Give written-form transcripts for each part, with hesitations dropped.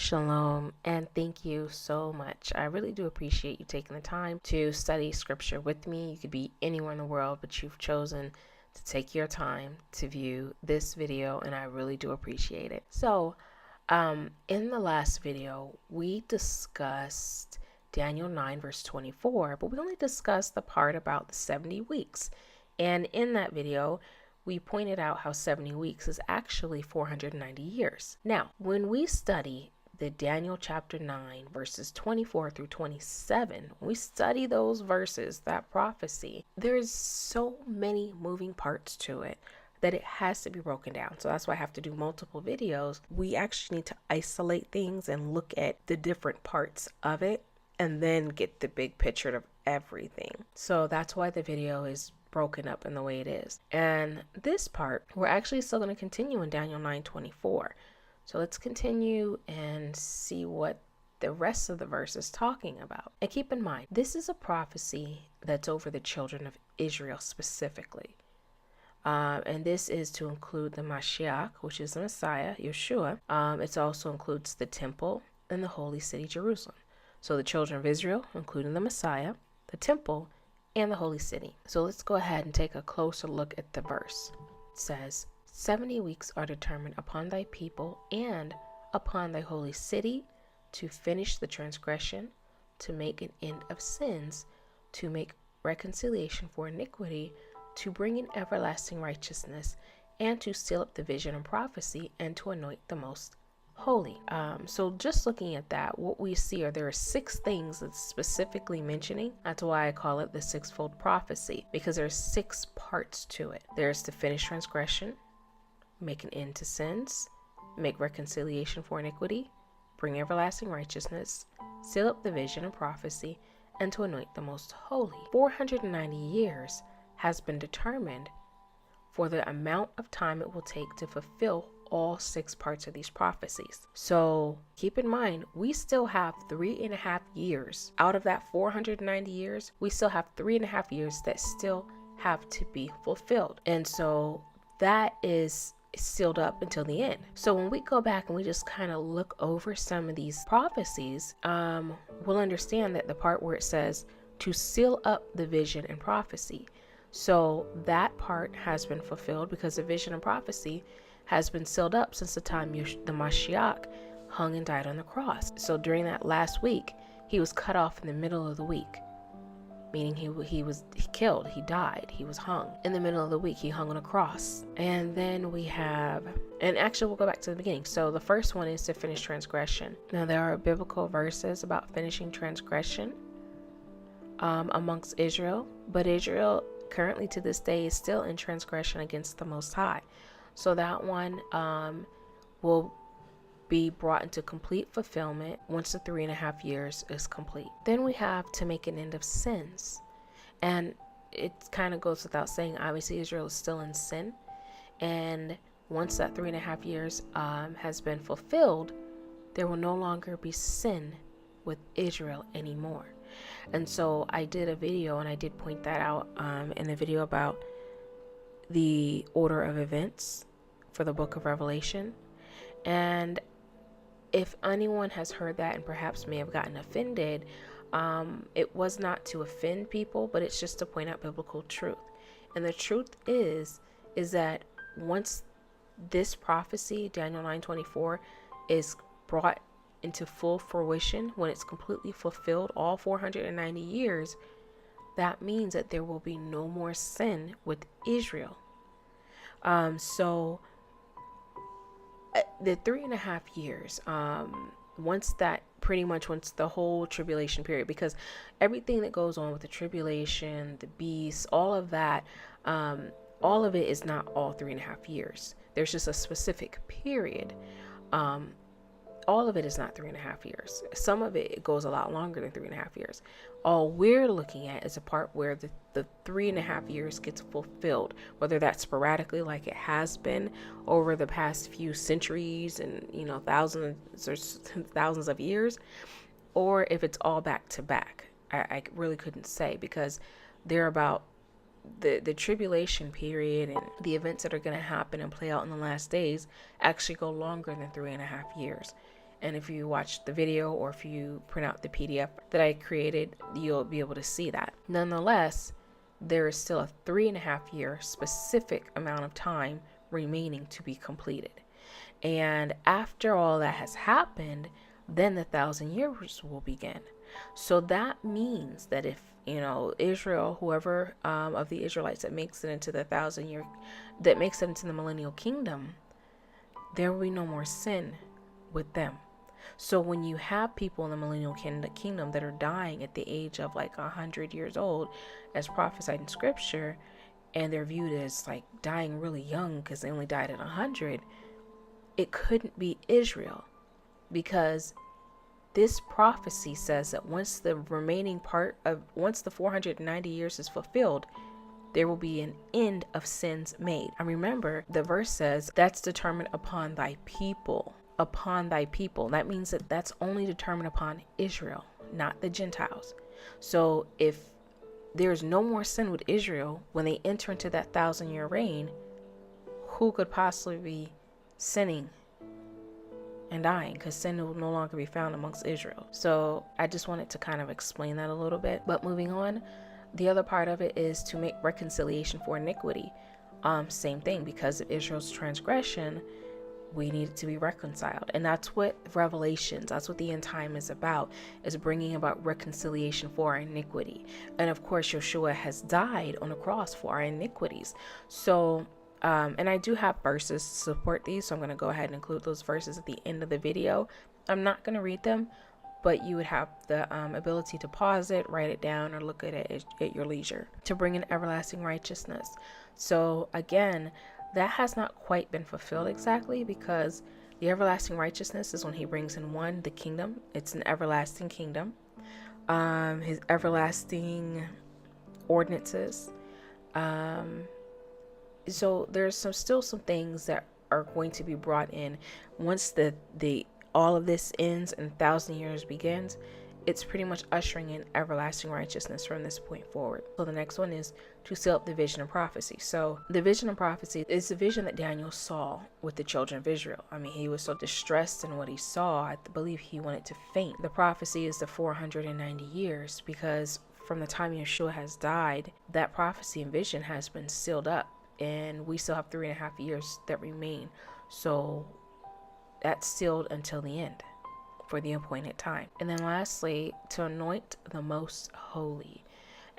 Shalom, and thank you so much. I really do appreciate you taking the time to study scripture with me. You could be anywhere in the world, but you've chosen to take your time to view this video, and I really do appreciate it. So, in the last video, we discussed Daniel 9 verse 24, but we only discussed the part about the 70 weeks. And in that video, we pointed out how 70 weeks is actually 490 years. Now, when we study the Daniel chapter 9 verses 24 through 27, when we study those verses, that prophecy, there's so many moving parts to it that it has to be broken down. So that's why I have to do multiple videos. We actually need to isolate things and look at the different parts of it and then get the big picture of everything. So that's why the video is broken up in the way it is. And this part, we're actually still going to continue in Daniel 9:24. So let's continue and see what the rest of the verse is talking about. And keep in mind, this is a prophecy that's over the children of Israel specifically. And this is to include the Mashiach, which is the Messiah, Yeshua. It also includes the temple and the holy city, Jerusalem. So the children of Israel, including the Messiah, the temple, and the holy city. So let's go ahead and take a closer look at the verse. It says, 70 weeks are determined upon thy people and upon thy holy city to finish the transgression, to make an end of sins, to make reconciliation for iniquity, to bring in everlasting righteousness, and to seal up the vision and prophecy, and to anoint the most holy. So just looking at that, what we see are there are 6 things that's specifically mentioning. That's why I call it the sixfold prophecy, because there's 6 parts to it. There's to finish transgression, make an end to sins, make reconciliation for iniquity, bring everlasting righteousness, seal up the vision and prophecy, and to anoint the most holy. 490 years has been determined for the amount of time it will take to fulfill all 6 parts of these prophecies. So keep in mind, we still have 3.5 years. Out of that 490 years, we still have 3.5 years that still have to be fulfilled. And so that is sealed up until the end. So when we go back and we just kind of look over some of these prophecies, we'll understand that the part where it says to seal up the vision and prophecy. So that part has been fulfilled because the vision and prophecy has been sealed up since the time the Mashiach hung and died on the cross. So during that last week, he was cut off in the middle of the week, meaning he was killed, he died, he was hung. In the middle of the week, he hung on a cross. And then we have, and actually we'll go back to the beginning. So the first one is to finish transgression. Now there are biblical verses about finishing transgression amongst Israel, but Israel currently to this day is still in transgression against the Most High. So that one will be brought into complete fulfillment once the 3.5 years is complete. Then we have to make an end of sins. And it kind of goes without saying, obviously Israel is still in sin. And once that 3.5 years has been fulfilled, there will no longer be sin with Israel anymore. And so I did a video, and I did point that out in the video about the order of events for the book of Revelation. And if anyone has heard that and perhaps may have gotten offended, it was not to offend people, but it's just to point out biblical truth. And the truth is that once this prophecy, Daniel 9:24, is brought into full fruition, when it's completely fulfilled, all 490 years, that means that there will be no more sin with Israel. So the 3.5 years, once the whole tribulation period, because everything that goes on with the tribulation, the beast, all of that, all of it is not all 3.5 years. There's just a specific period. All of it is not 3.5 years. Some of it goes a lot longer than 3.5 years. All we're looking at is a part where the 3.5 years gets fulfilled, whether that's sporadically like it has been over the past few centuries and thousands of years, or if it's all back to back. I really couldn't say, because they're about the tribulation period and the events that are going to happen and play out in the last days actually go longer than 3.5 years. And if you watch the video or if you print out the PDF that I created, you'll be able to see that. Nonetheless, there is still a 3.5 year specific amount of time remaining to be completed. And after all that has happened, then the 1,000 years will begin. So that means that if, Israel, whoever of the Israelites that makes it into the 1,000 year, that makes it into the millennial kingdom, there will be no more sin with them. So when you have people in the millennial kingdom that are dying at the age of like 100 years old, as prophesied in scripture, and they're viewed as like dying really young because they only died at 100, it couldn't be Israel, because this prophecy says that once the 490 years is fulfilled, there will be an end of sins made. And remember, the verse says that's determined upon thy people. Upon thy people. That means that that's only determined upon Israel, not the Gentiles. So if there's no more sin with Israel when they enter into that 1,000 year reign, who could possibly be sinning and dying? Because sin will no longer be found amongst Israel. So I just wanted to kind of explain that a little bit. But moving on, the other part of it is to make reconciliation for iniquity. Same thing, because of Israel's transgression, we need to be reconciled. And that's what Revelations, that's what the end time is about, is bringing about reconciliation for our iniquity. And of course, Yeshua has died on the cross for our iniquities. So and I do have verses to support these, so I'm going to go ahead and include those verses at the end of the video. I'm not going to read them, but you would have the ability to pause it, write it down, or look at it at your leisure, to bring in everlasting righteousness. So again, that has not quite been fulfilled exactly, because the everlasting righteousness is when he brings in the kingdom. It's an everlasting kingdom. His everlasting ordinances. So there's still some things that are going to be brought in once all of this ends and 1,000 years begins. It's pretty much ushering in everlasting righteousness from this point forward. So the next one is to seal up the vision of prophecy. So the vision of prophecy is the vision that Daniel saw with the children of Israel. I mean, he was so distressed in what he saw, I believe he wanted to faint. The prophecy is the 490 years, because from the time Yeshua has died, that prophecy and vision has been sealed up, and we still have 3.5 years that remain. So that's sealed until the end, for the appointed time. And then lastly, to anoint the most holy.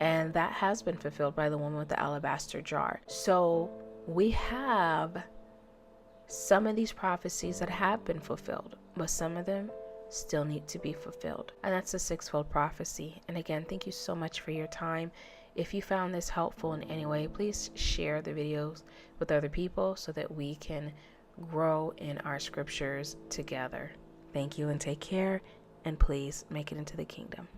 And that has been fulfilled by the woman with the alabaster jar. So we have some of these prophecies that have been fulfilled, but some of them still need to be fulfilled. And that's the sixfold prophecy. And again, thank you so much for your time. If you found this helpful in any way, please share the videos with other people so that we can grow in our scriptures together. Thank you and take care, and please make it into the kingdom.